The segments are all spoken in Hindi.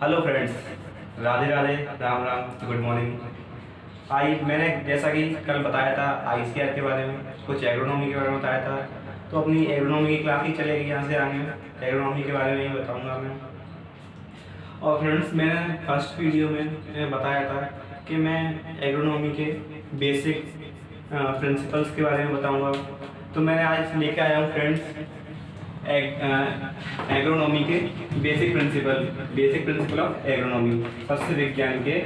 Hello friends, Radhe Radhe, Ram Ram, good morning. मैंने जैसा कि कल बताया था आईसीआर के बारे में, कुछ एग्रोनॉमी के बारे में बताया था, तो अपनी एग्रोनॉमी की क्लास ही चलेगी यहाँ से आगे। एग्रोनॉमी के बारे में ही बताऊँगा मैं। और फ्रेंड्स, मैंने फर्स्ट वीडियो में बताया था कि मैं एग्रोनॉमी के बेसिक प्रिंसिपल्स के बारे में बताऊँगा। तो मैं आज लेके आया हूँ फ्रेंड्स एग्रोनॉमी के बेसिक प्रिंसिपल ऑफ एग्रोनॉमी, सस्य विज्ञान के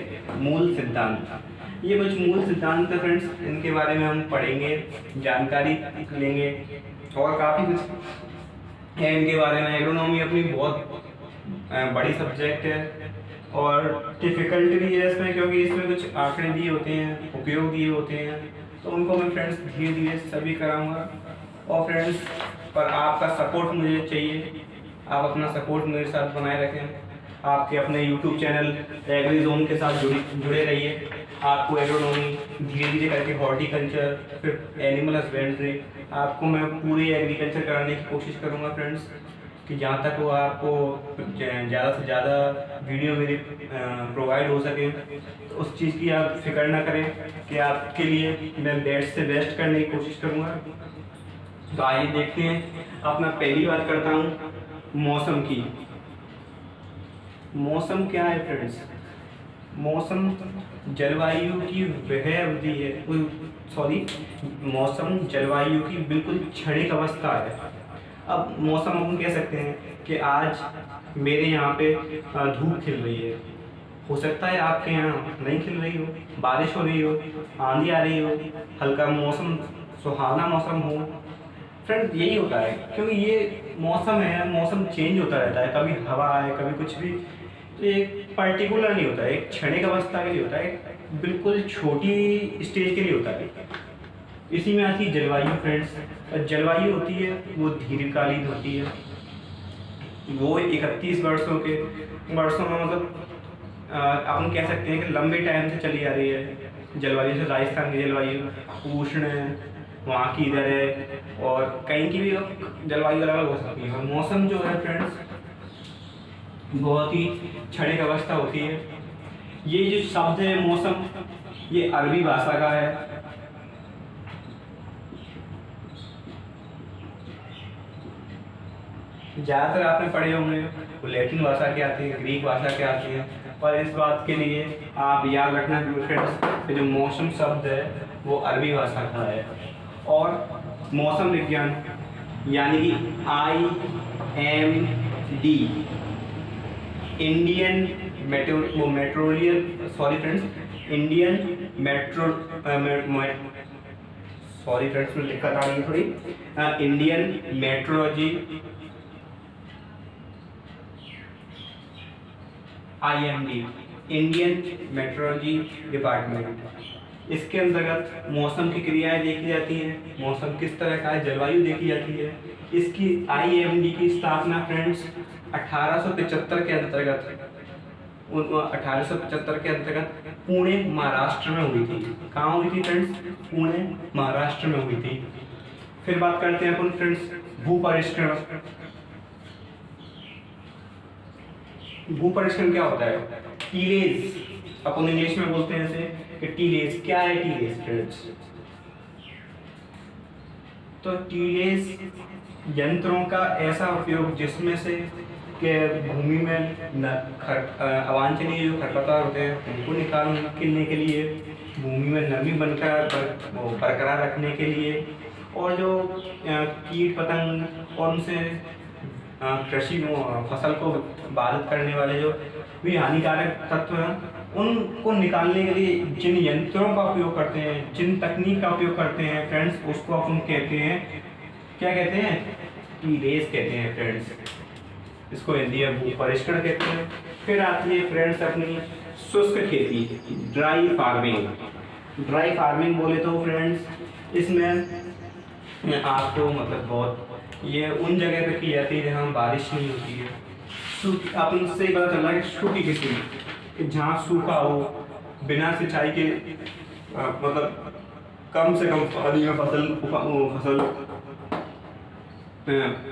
मूल सिद्धांत। ये कुछ मूल सिद्धांत है फ्रेंड्स, इनके बारे में हम पढ़ेंगे, जानकारी लेंगे और काफ़ी कुछ है इनके बारे में। एग्रोनॉमी अपनी बहुत बड़ी सब्जेक्ट है और डिफ़िकल्ट भी है इसमें, क्योंकि इसमें कुछ आंकड़े दिए होते हैं, उपयोग दिए होते हैं, तो उनको मैं फ्रेंड्स धीरे धीरे सभी कराऊंगा। और फ्रेंड्स, पर आपका सपोर्ट मुझे चाहिए, आप अपना सपोर्ट मेरे साथ बनाए रखें। आपके अपने यूट्यूब चैनल एग्री जोन के साथ जुड़े रहिए। आपको एग्रोनॉमी धीरे धीरे करके हॉर्टिकल्चर, फिर एनिमल हस्बेंड्री, आपको मैं पूरी एग्रीकल्चर कराने की कोशिश करूँगा फ्रेंड्स, कि जहाँ तक वो आपको ज़्यादा से ज़्यादा वीडियो मेरी प्रोवाइड हो सके। तो उस चीज़ की आप फिक्र ना करें कि आपके लिए मैं बेस्ट से बेस्ट करने की कोशिश करूँगा। तो आइए देखते हैं। अब मैं पहली बात करता हूँ मौसम की। मौसम क्या है फ्रेंड्स? मौसम जलवायु की वह अवधि है, मौसम जलवायु की बिल्कुल क्षणिक अवस्था है। अब मौसम हम कह सकते हैं कि आज मेरे यहाँ पे धूप खिल रही है, हो सकता है आपके यहाँ नहीं खिल रही हो, बारिश हो रही हो, आंधी आ रही हो, हल्का मौसम सुहाना मौसम हो। फ्रेंड, यही होता है, क्योंकि ये मौसम है, मौसम चेंज होता रहता है, कभी हवा आए कभी कुछ भी। तो एक पर्टिकुलर नहीं होता है, एक क्षणिक अवस्था के लिए होता है, बिल्कुल छोटी स्टेज के लिए होता है। इसी में आती है जलवायु फ्रेंड्स। जलवायु होती है वो दीर्घकालीन होती है, वो 31 वर्षों में मतलब अपन कह सकते हैं कि लंबे टाइम से चली आ रही है जलवायु। से राजस्थान की जलवायु उष्ण है, वहाँ की इधर है, और कहीं की भी जलवायु अलग अलग हो सकती है। मौसम जो है फ्रेंड्स बहुत ही क्षणिक अवस्था होती है। ये जो शब्द है मौसम, ये अरबी भाषा का है। ज़्यादातर आपने पढ़े होंगे वो लैटिन भाषा के आती है, ग्रीक भाषा के आती है, पर इस बात के लिए आप याद रखना फ्रेंड्स, जो मौसम शब्द है वो अरबी भाषा का है। और मौसम विज्ञान यानी कि IMD, Indian Indian metrology IMD, Indian metrology department. इसके अंतर्गत मौसम की क्रियाएं देखी जाती हैं, मौसम किस तरह का है, जलवायु देखी जाती है। इसकी IMD की स्थापना फ्रेंड्स 1875 के अंतर्गत पुणे महाराष्ट्र में हुई थी। कहाँ हुई थी फ्रेंड्स? पुणे महाराष्ट्र में हुई थी। फिर बात करते हैं अपन फ्रेंड्स भूपरिष्करण। भूपरिष्करण क्या होता है? टीलेज, अपन इंग्लिश में बोलते हैं इसे कि टीलेज। क्या है टीलेज फ्रेंड्स? तो टीलेज यंत्रों का ऐसा उपयोग जिसमें से कि भूमि में अवांछनीय जो खरपतवार होते हैं उनको निकालने के लिए, भूमि में नमी बरकरार रखने के लिए, और जो कीट पतंग और उनसे कृषि फसल को बाधित करने वाले जो भी हानिकारक तत्व हैं उनको निकालने के लिए जिन यंत्रों का उपयोग करते हैं, जिन तकनीक का उपयोग करते हैं फ्रेंड्स, उसको अपन कहते हैं, क्या कहते हैं? टीलेज कहते हैं फ्रेंड्स। इसको हिंदी में भूपरिष्करण कहते हैं। फिर आती है फ्रेंड्स अपनी शुष्क खेती, ड्राई फार्मिंग। ड्राई फार्मिंग बोले तो फ्रेंड्स इसमें आपको मतलब बहुत ये उन जगह पे की जाती है जहाँ बारिश नहीं होती है। अपन से पता चल रहा है कि सूखी खेती, कि जहाँ सूखा हो, बिना सिंचाई के मतलब कम से कम पानी में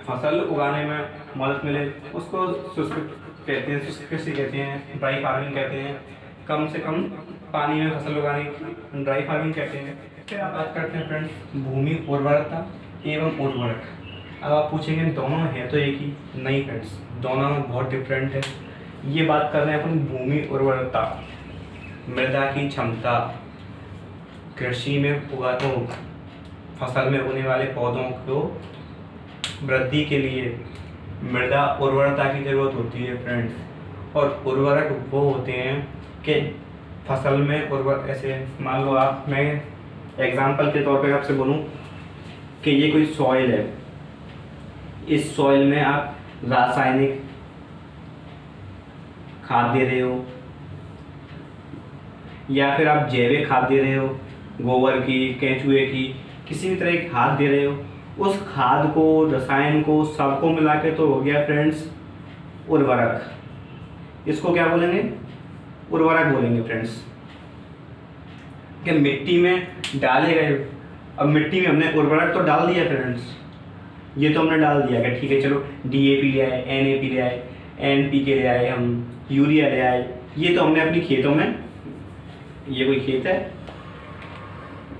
फसल उगाने में मदद मिले, उसको शुष्क कहते हैं, शुष्क कृषि कहते हैं, ड्राई फार्मिंग कहते हैं, कम से कम पानी में फसल उगाने की ड्राई फार्मिंग कहते हैं। फिर आप बात करते हैं फ्रेंड्स भूमि उर्वरता एवं उर्वरक। अब आप पूछेंगे दोनों है तो एक ही, नहीं फ्रेंड्स, दोनों में बहुत डिफरेंट है। ये बात कर रहे हैं अपन भूमि उर्वरता, मृदा की क्षमता, कृषि में फसल में उगने वाले पौधों को वृद्धि के लिए मृदा उर्वरता की ज़रूरत होती है फ्रेंड्स। और उर्वरक वो होते हैं कि फसल में उर्वरक, ऐसे मान लो आप, मैं एग्जांपल के तौर पे आपसे बोलूं कि ये कोई सॉइल है, इस सॉइल में आप रासायनिक खाद दे रहे हो या फिर आप जैविक खाद दे रहे हो, गोबर की, केंचुए की, किसी भी तरह की खाद दे रहे हो, उस खाद को, रसायन को, सबको मिला के तो हो गया फ्रेंड्स उर्वरक। इसको क्या बोलेंगे? उर्वरक बोलेंगे फ्रेंड्स। कि मिट्टी में डाले गए, अब मिट्टी में हमने उर्वरक तो डाल दिया फ्रेंड्स, ये तो हमने डाल दिया कि ठीक है चलो DAP ले आए, NAP ले आए, NPK ले आए, हम यूरिया ले आए, ये तो हमने अपनी खेतों में, ये कोई खेत है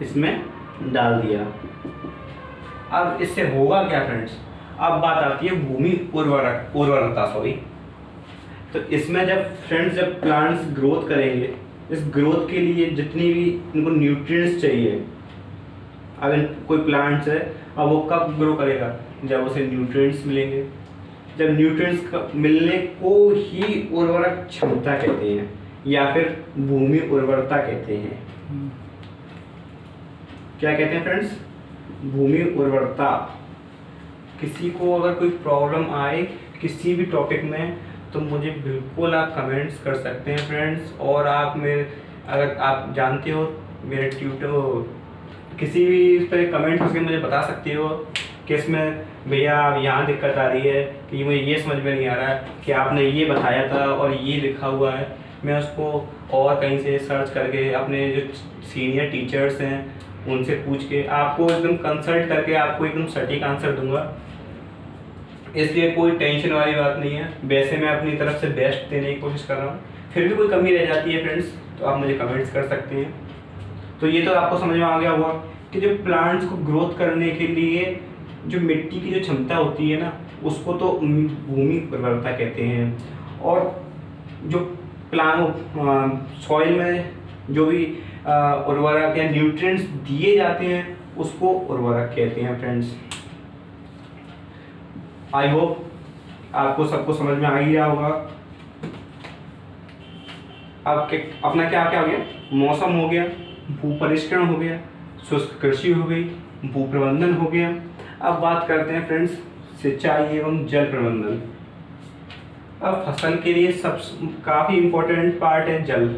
इसमें डाल दिया। अब इससे होगा क्या फ्रेंड्स? अब बात आती है भूमि उर्वरता सॉरी। तो इसमें जब फ्रेंड्स, जब प्लांट्स ग्रोथ करेंगे, इस ग्रोथ के लिए जितनी भी इनको न्यूट्रिएंट्स चाहिए, अगर कोई प्लांट्स है, अब वो कब ग्रो करेगा? जब उसे न्यूट्रिएंट्स मिलेंगे। जब न्यूट्रिएंट्स मिलने को ही उर्वरक क्षमता कहते हैं या फिर भूमि उर्वरता कहते हैं। क्या कहते हैं फ्रेंड्स? भूमि उर्वरता। किसी को अगर कोई प्रॉब्लम आए किसी भी टॉपिक में तो मुझे बिल्कुल आप कमेंट्स कर सकते हैं फ्रेंड्स। और आप मेरे, अगर आप जानते हो मेरे ट्यूटर, किसी भी इस पर कमेंट करके मुझे बता सकते हो कि इसमें भैया यहाँ दिक्कत आ रही है कि मुझे ये समझ में नहीं आ रहा है कि आपने ये बताया था और ये लिखा हुआ है। मैं उसको और कहीं से सर्च करके अपने जो सीनियर टीचर्स हैं उनसे पूछ के आपको एकदम कंसल्ट करके आपको एकदम सटीक आंसर दूंगा। इसलिए कोई टेंशन वाली बात नहीं है। वैसे मैं अपनी तरफ से बेस्ट देने की कोशिश कर रहा हूँ, फिर भी कोई कमी रह जाती है फ्रेंड्स तो आप मुझे कमेंट्स कर सकते हैं। तो ये तो आपको समझ में आ गया होगा कि जो प्लांट्स को ग्रोथ करने के लिए जो मिट्टी की जो क्षमता होती है ना, उसको तो भूमि उर्वरता कहते हैं। और जो सॉइल में जो भी उर्वरक या न्यूट्रिएंट्स दिए जाते हैं उसको उर्वरक कहते हैं फ्रेंड्स। आई होप आपको सबको समझ में आ ही गया होगा। अब अपना क्या क्या हो गया? मौसम हो गया, भू परिष्करण हो गया, शुष्क कृषि हो गई, भू प्रबंधन हो गया। अब बात करते हैं फ्रेंड्स सिंचाई एवं जल प्रबंधन। अब फसल के लिए सब काफ़ी इम्पोर्टेंट पार्ट है जल।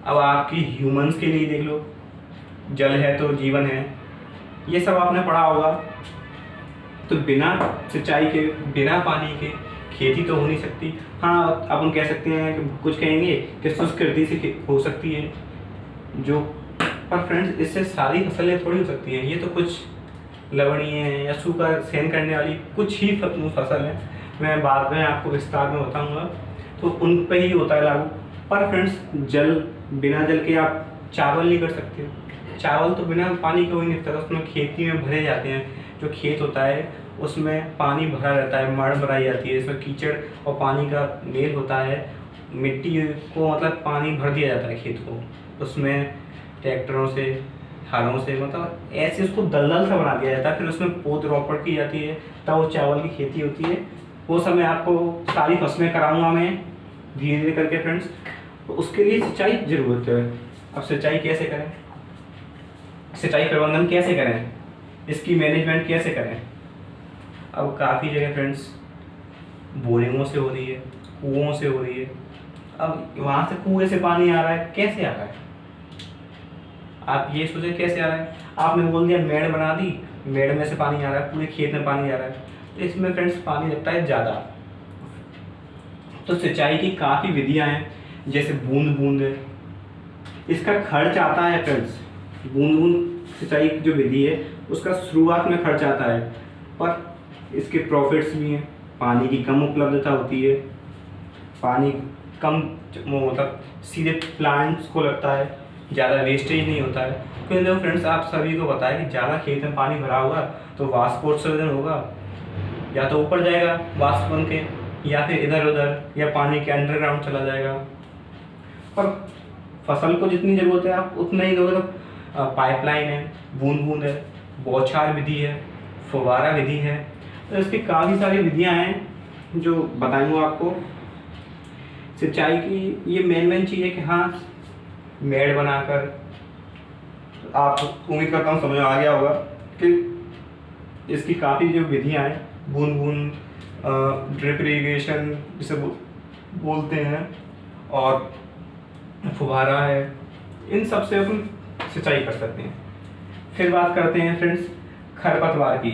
अब आपकी ह्यूमंस के लिए देख लो, जल है तो जीवन है, ये सब आपने पढ़ा होगा। तो बिना सिंचाई के, बिना पानी के खेती तो हो नहीं सकती। हाँ, अपन कह सकते हैं कि कुछ कहेंगे कि शुष्क कृषि से हो सकती है जो, पर फ्रेंड्स इससे सारी फसलें थोड़ी हो सकती हैं। ये तो कुछ लवणीय है या सूखा सहन करने वाली कुछ ही फसल है, मैं बाद में आपको विस्तार में बताऊंगा, तो उन पे ही होता है लागू। पर फ्रेंड्स जल, बिना जल के आप चावल नहीं कर सकते। चावल तो बिना पानी के हो ही नहीं सकता। उसमें खेती में भरे जाते हैं, जो खेत होता है उसमें पानी भरा रहता है, मड़ भराई जाती है, इसमें कीचड़ और पानी का मेल होता है। मिट्टी को मतलब पानी भर दिया जाता है खेत को, उसमें ट्रैक्टरों से, हलों से, मतलब ऐसे उसको दलदल सा बना दिया जाता है। फिर उसमें पोत रोपड़ की जाती है, तब वो चावल की खेती होती है। वो समय आपको सारी फसलें कराऊंगा मैं धीरे धीरे करके फ्रेंड्स। तो उसके लिए सिंचाई ज़रूरत है। अब सिंचाई कैसे करें, सिंचाई प्रबंधन कैसे करें, इसकी मैनेजमेंट कैसे करें? अब काफ़ी जगह फ्रेंड्स बोरिंगों से हो रही है, कुओं से हो रही है। अब वहाँ से कुएं से पानी आ रहा है, कैसे आ रहा है? आप ये सोचें कैसे आ रहा है? आपने बोल दिया मेड़ बना दी, मेड़ में से पानी आ रहा है, पूरे खेत में पानी आ रहा है, तो इसमें फ्रेंड्स पानी लगता है ज़्यादा। तो सिंचाई की काफ़ी विधियाँ हैं, जैसे बूंद बूंद है, इसका खर्च आता है फ्रेंड्स। बूंद बूंद सिंचाई की जो विधि है उसका शुरुआत में खर्च आता है, पर इसके प्रॉफिट्स भी हैं। पानी की कम उपलब्धता होती है, पानी कम मतलब सीधे प्लांट्स को लगता है, ज़्यादा वेस्टेज नहीं होता है। क्योंकि देखो फ्रेंड्स, आप सभी को पता है कि ज़्यादा खेत में पानी भरा होगा तो वाष्पोत्सर्जन होगा, या तो ऊपर जाएगा वाष्प बन के, या फिर इधर उधर या पानी के अंडरग्राउंड चला जाएगा। पर फसल को जितनी ज़रूरत है आप उतना ही दोगे। तो पाइपलाइन है, बूंद बूंद है, बौछार विधि है, फुवारा विधि है, तो इसकी काफ़ी सारी विधियाँ हैं जो बताऊँगा आपको। सिंचाई की ये मेन चीज़ है कि हाँ, मेड़ बनाकर, आप उम्मीद करता हूँ समझ में आ गया होगा कि इसकी काफ़ी जो विधियाँ हैं, बूंद बूंद, ड्रिप इरिगेशन जिसे बोलते हैं, और फुहारा है, इन सब से अपन सिंचाई कर सकते हैं। फिर बात करते हैं फ्रेंड्स खरपतवार की।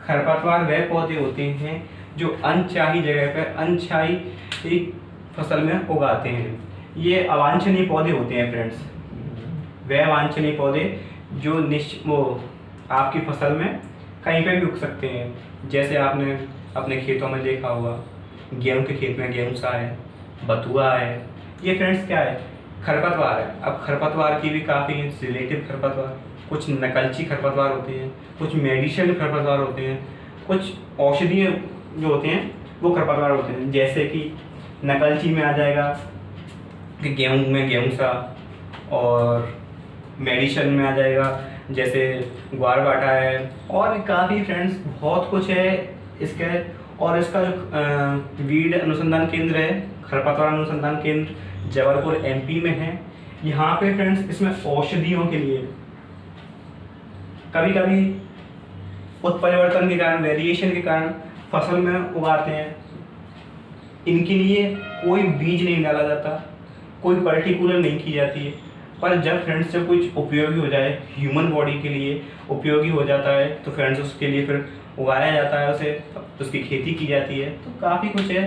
खरपतवार वह पौधे होते हैं जो अनचाही जगह पर अनचाही फसल में उगाते हैं। ये अवांछनीय पौधे होते हैं फ्रेंड्स, वह अवांछनीय पौधे जो वो आपकी फसल में कहीं पे भी उग सकते हैं। जैसे आपने अपने खेतों में देखा होगा, गेहूं के खेत में गेहूं सा है, बथुआ है, ये फ्रेंड्स क्या है, खरपतवार है। अब खरपतवार की भी काफ़ी रिलेटिव खरपतवार, कुछ नकलची खरपतवार होते हैं, कुछ मेडिसिन खरपतवार होते हैं, कुछ औषधीय जो होते हैं वो खरपतवार होते हैं। जैसे कि नकलची में आ जाएगा कि गेहूं में गेहूं सा, और मेडिसिन में आ जाएगा जैसे ग्वारबाटा है, और काफ़ी फ्रेंड्स बहुत कुछ है इसके। और इसका जो वीड अनुसंधान केंद्र है, खरपतवार अनुसंधान केंद्र जबलपुर MP में है। यहाँ पे फ्रेंड्स इसमें औषधियों के लिए कभी कभी उत्परिवर्तन के कारण, वेरिएशन के कारण फसल में उगाते हैं। इनके लिए कोई बीज नहीं डाला जाता, कोई पर्टिकुलर नहीं की जाती है। पर जब फ्रेंड्स जब कुछ उपयोगी हो जाए, ह्यूमन बॉडी के लिए उपयोगी हो जाता है, तो फ्रेंड्स उसके लिए फिर उगाया जाता है उसे, उसकी खेती की जाती है। तो काफ़ी कुछ है।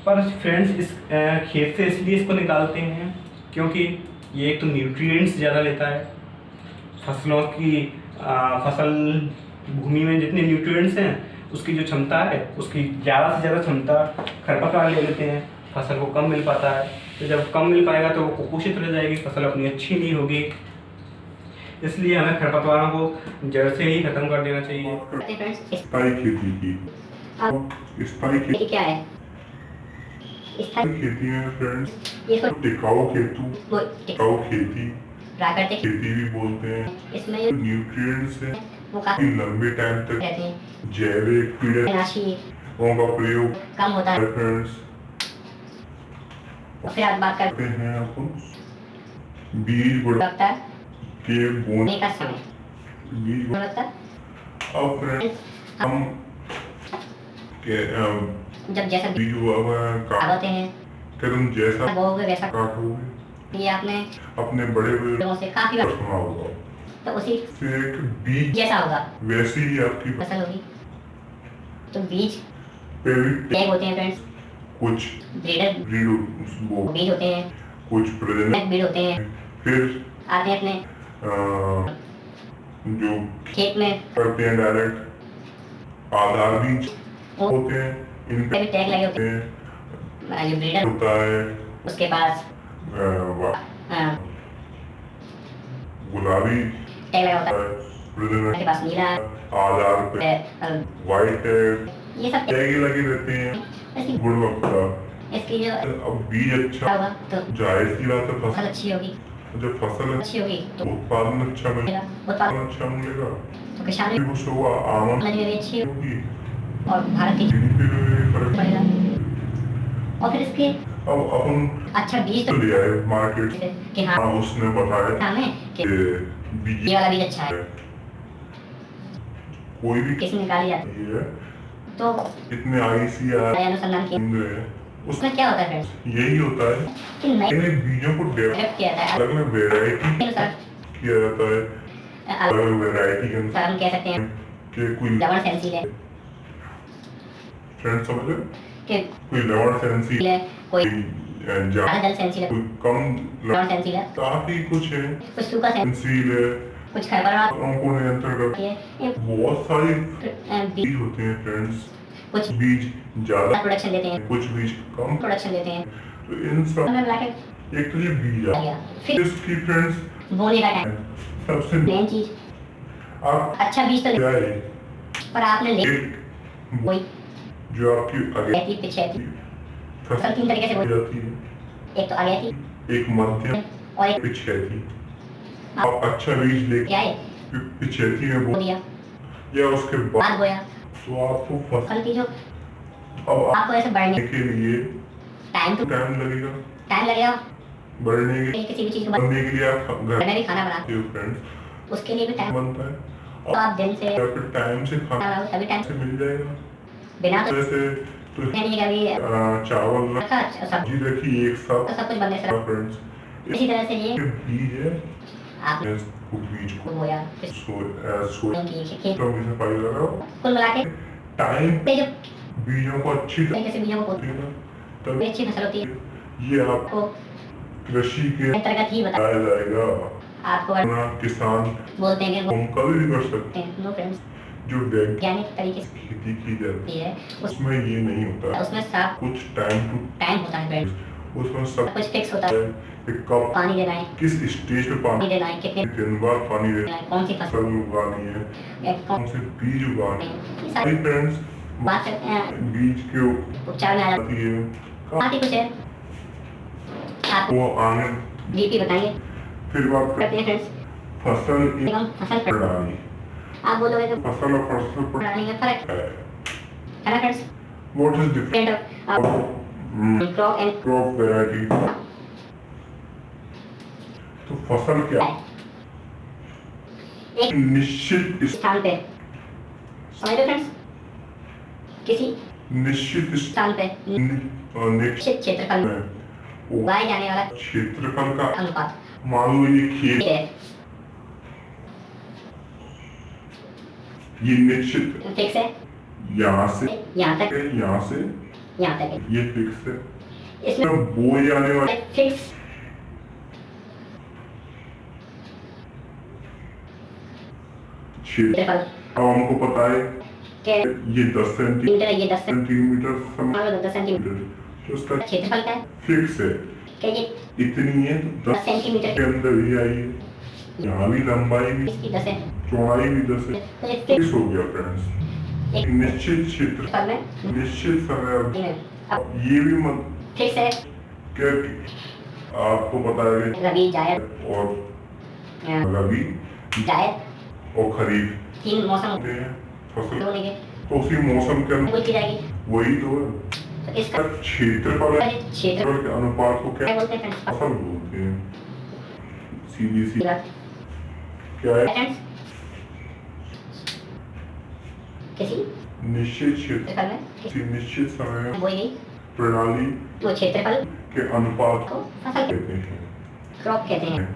पर फ्रेंड्स इस खेत से इसलिए इसको निकालते हैं क्योंकि ये एक तो न्यूट्रिएंट्स ज़्यादा लेता है। फसलों की फसल भूमि में जितने न्यूट्रिएंट्स हैं उसकी जो क्षमता है, उसकी ज़्यादा से ज़्यादा क्षमता खरपतवार ले लेते हैं, फसल को कम मिल पाता है। तो जब कम मिल पाएगा तो वो कुपोषित रह जाएगी, फसल अपनी अच्छी नहीं होगी। इसलिए हमें खरपतवारों को जड़ से ही खत्म कर देना चाहिए। स्थायी खेती की, स्थायी खेती क्या है? खेती में फ्रेंड्स टिकाऊ खेती, प्राकृतिक खेती भी बोलते हैं। इसमें न्यूट्रिएंट्स हैं वो काफी लंबे टाइम तक रहते हैं, जैविक कीटनाशकों का प्रयोग कम होता है फ्रेंड्स। फिर आप बात करते हैं अपन बीज गुणवत्ता के बोने का समय, बीज गुणवत्ता। अब फ्रेंड्स हम जब जैसा बीज काटते हैं, फिर तुम जैसा बोओगे वैसा काटोगे। ये आपने अपने बड़े लोगों से काफी बार सुना होगा, तो उसी फिर एक बीज जैसा होगा वैसी ही आपकी फसल होगी। तो बीज पे भी टैग होते हैं फ्रेंड्स, कुछ ब्रीड बीज होते हैं, कुछ प्रजनक बीज होते हैं। फिर आते हैं अपने जो खेत में करते हैं डायरेक्ट आधार बीज होते हैं, इन पे टैग लगे होते हैं। जो ब्रीडर होता है उसके पास गुलाबी टैग लगा होता है, प्रजनक के पास नीला आधार पे व्हाइट ये सब टैग लगे रहते हैं। इसकी गुणवत्ता, इसकी जो अब बीज अच्छा होगा तो जायज की बात है, फसल अच्छी होगी, जब फसल अच्छी होगी तो उत्पादन अच्छा मिलेगा, उत्पादन अच्छा मिलेगा तो किसान भी खुश होगा, आमदनी भी अच्छी होगी और भारत की जीडीपी में भी फर्क पड़ेगा। और फिर इसके अब अपन अच्छा बीज तो ले आए मार्केट से कि हाँ उसने बताया हमें कि कि बीज ये वाला बीज अच्छा है, कोई भी किसी निकाली जाती है तो इतने ICAR अनुसंधान केंद्र है, उसमें क्या होता है यही होता है कि नए नए बीजों को डेवलप किया जाता है अलग अलग वेराइटी के अनुसार, किया जाता है, अलग अलग वेराइटी के अनुसार हम कह सकते हैं कि कोई लवण सेंसिल है, फ्रेंड समझ रहे कि कोई लवण सेंसिल है, कोई ज्यादा ज़्यादा जल सेंसिल है, कोई कम लवण सेंसिल है, काफी कुछ है, कुछ सूखा सेंसिल है, कुछ खरपतवार को नियंत्रण करती है। है। बहुत सारी बीज बीज होते हैं फ्रेंड्स कुछ बीज ज्यादा प्रोडक्शन देते हैं, कुछ बीज कम, प्रोडक्शन देते हैं। तो इन सब हमें मिला के एक तो ये बीज आ है, गया। फिर इसकी फ्रेंड्स बोने का टाइम, सबसे मेन चीज आप अच्छा बीज तो क्या ले, है पर आपने ले एक वही जो आपकी आगे ऐसी पीछे ऐसी फसल तीन तरीके से बोई जाती है, एक तो आगे थी एक मध्यम और एक पीछे थी। आप अच्छा बीज ले क्या है पीछे थी में बो बो दिया, या उसके बाद बाद बोया। तो आपको फसल फल की जो अब आपको ऐसे बढ़ने के लिए टाइम तो टाइम लगेगा, टाइम लगेगा। बढ़ने के किसी भी चीज को बनने के लिए आप घर में भी खाना बनाते के फ्रेंड्स हो, उसके लिए भी टाइम बनता है, तो आप दिन से या फिर टाइम से खाना बनाओ, तभी टाइम से मिल जाएगा। बिना तो जैसे तो नहीं कभी चावल रखा सब सब्जी रखी एक तो साथ सब कुछ बनने से रखा। फ्रेंड्स, इसी तरह से ये बीज है आपने इसको बीज को बोया फिर सोच की खेत तो हमें सफाई लगाओ, कुल मिला के टाइम पे जो बीजों को अच्छी तरीके से बीजों को देगा, कोई तभी अच्छी फसल होती है। ये आप आपको कृषि के अंतर्गत ही बता बताया जाएगा। आपको अपना किसान बोलते हैं कि हम कभी भी कर सकते वो नो फ्रेंड्स हैं। जो वैज्ञानिक वैज्ञानिक तरीके से खेती की जाती है है उसमें ये नहीं होता, उसमें साफ कुछ टाइम टू टाइम होता है फ्रेंड्स, उसमें सब सब कुछ फिक्स होता है। कि कब पानी देना है, किस स्टेज पे पानी पानी देना है, कितने दिन बाद पानी देना देना, है, कौन सी फसल फसल उगानी है, या कौन कौन से बीज उगाने ये हैं। सारी फ्रेंड्स बात करते हैं बीज के उपचार में आ जाती आती है है। बात ही कुछ है आपको वो आगे डीपी बताएंगे फिर बात करते हैं करते फ्रेंड्स फसल एवं फसल प्रणाली। आप बोलोगे तो फसल और फसल प्रणाली में फर्क है है ना friends. What is different different crop and crop variety. तो फसल क्या है एक निश्चित स्थान पे समझ लो फ्रेंड्स, किसी निश्चित स्थान पे निश्चित निश्चित क्षेत्रफल में उगाए जाने वाला क्षेत्रफल का अनुपात मान लो ये खेत है ये निश्चित फिक्स है यहाँ से यहाँ तक यहाँ से यहाँ तक है। ये फिक्स है, इसमें तो बोए जाने वाले फिक्स क्षेत्र क्षेत्रफल अब हमको पता है के ये 10 मीटर ये 10 सेंटीमीटर मान लो 10 सेंटीमीटर तो उसका क्षेत्रफल का है फिक्स है, कि ये इतनी है तो 10 सेंटीमीटर के अंदर ही आई है, यहाँ भी लंबाई भी इसकी 10 है चौड़ाई भी 10 है, तो ये फिक्स हो गया फ्रेंड्स। एक निश्चित क्षेत्र क्षेत्रफल में निश्चित समय ये है। अब अब ये भी मत फिक्स है क्या आपको पता है कि रबी जायद और रबी जायद और खरीफ तीन मौसम होते हैं फसल, होने के तो उसी मौसम के अंदर बोल की जाएगी। वही तो है। तो इसका क्षेत्रफल क्षेत्र के अनुपात को क्या क्या बोलते हैं फ्रेंड्स। फसल बोलते हैं। सीधी सी क्या है फ्रेंड्स किसी निश्चित क्षेत्र क्षेत्रफल में किसी निश्चित समय बोई गई प्रणाली वो क्षेत्रफल के अनुपात को को फसल कहते हैं। क्रॉप कहते हैं।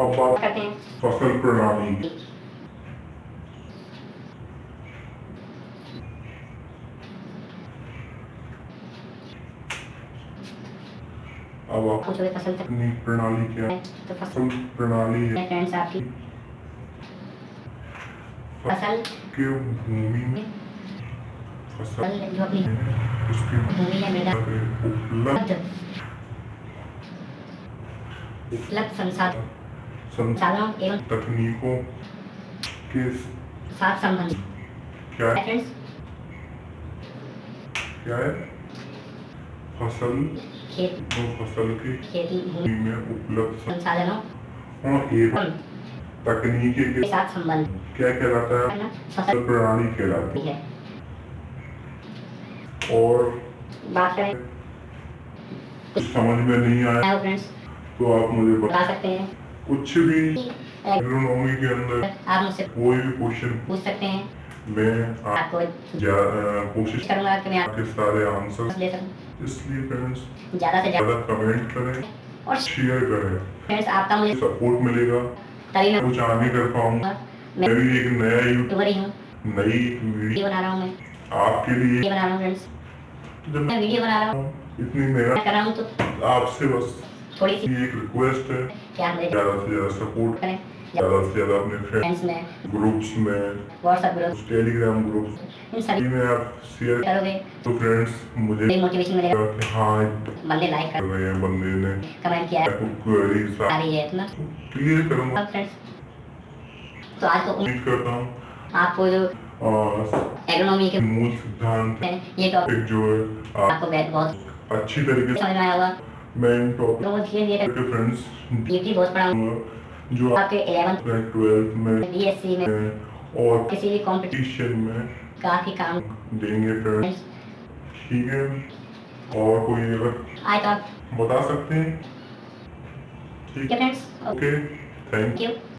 अब बात करते हैं फसल प्रणाली की। अब आप पूछोगे फसल तक अपनी प्रणाली क्या है? तो फसल फसल प्रणाली है फ्रेंड्स आपकी फसल कि भूमि में फसल फसल जो अपनी उसके भूमि या मृदा उपलब्ध उपलब्ध संसाधन संसाधन साधनों एवं तकनीकों के साथ संबंधित क्या है फ्रेंड्स क्या है फसल खेत और फसल की खेती भूमि भूमि में उपलब्ध संसाधनों संसाधनों एवं एवं तकनीकी के के साथ संबंध क्या कहलाता है करना फसल फसल प्रणाली कहलाती है। है। और बात करें कुछ समझ में नहीं आया फ्रेंड्स तो आप मुझे बता सकते हैं कुछ भी एग्रोनॉमी के अंदर आप मुझसे कोई भी क्वेश्चन पूछ सकते हैं। मैं आपको कोशिश करूंगा कि मैं आपके सारे आंसर दे सकूं। इसलिए फ्रेंड्स ज़्यादा से ज़्यादा ज़्यादा कमेंट करें और शेयर करें, फ्रेंड्स आपका मुझे सपोर्ट मिलेगा, तभी मैं कुछ आगे कर पाऊंगा। मैं मैं भी एक नया यूट्यूबर ही हूँ, नई वीडियो वीडियो बना रहा हूँ मैं आपके लिए वीडियो बना रहा हूँ फ्रेंड्स। जब मैं वीडियो बना रहा हूँ इतनी मैं मेहनत कर रहा हूँ तो आपसे बस थोड़ी सी एक रिक्वेस्ट है, क्या मुझे ज़्यादा से ज़्यादा सपोर्ट करें ज़्यादा से ज़्यादा अपने फ्रेंड्स में, ग्रुप्स में, WhatsApp group, Telegram groups in सभी में आप शेयर करोगे तो फ्रेंड्स मुझे तो मोटिवेशन मिलेगा। कि हाँ बंदे लाइक कर रहे हैं, बंदे ने कमेंट किया है, क्वेरीज आ रही है इतना क्लियर करूँगा। सब फ्रेंड्स। तो आज तो उम्मीद करता हूँ आपको जो एग्रोनॉमी के मूल सिद्धांत हैं ये टॉपिक एक जो है आपको बहुत अच्छी तरीके से समझ में आया होगा। मैं इन टॉपिक तो धीरे धीरे के फ्रेंड्स ड्यूटी बहुत पढ़ा जो आपके 11th 12th में बीएससी में और किसी भी कॉम्पिटिशन कंपटीशन में काफी काम देंगे फ्रेंड्स, ठीक है। और कोई अगर आज तो आप बता सकते हैं, ठीक friends okay, thank thank you.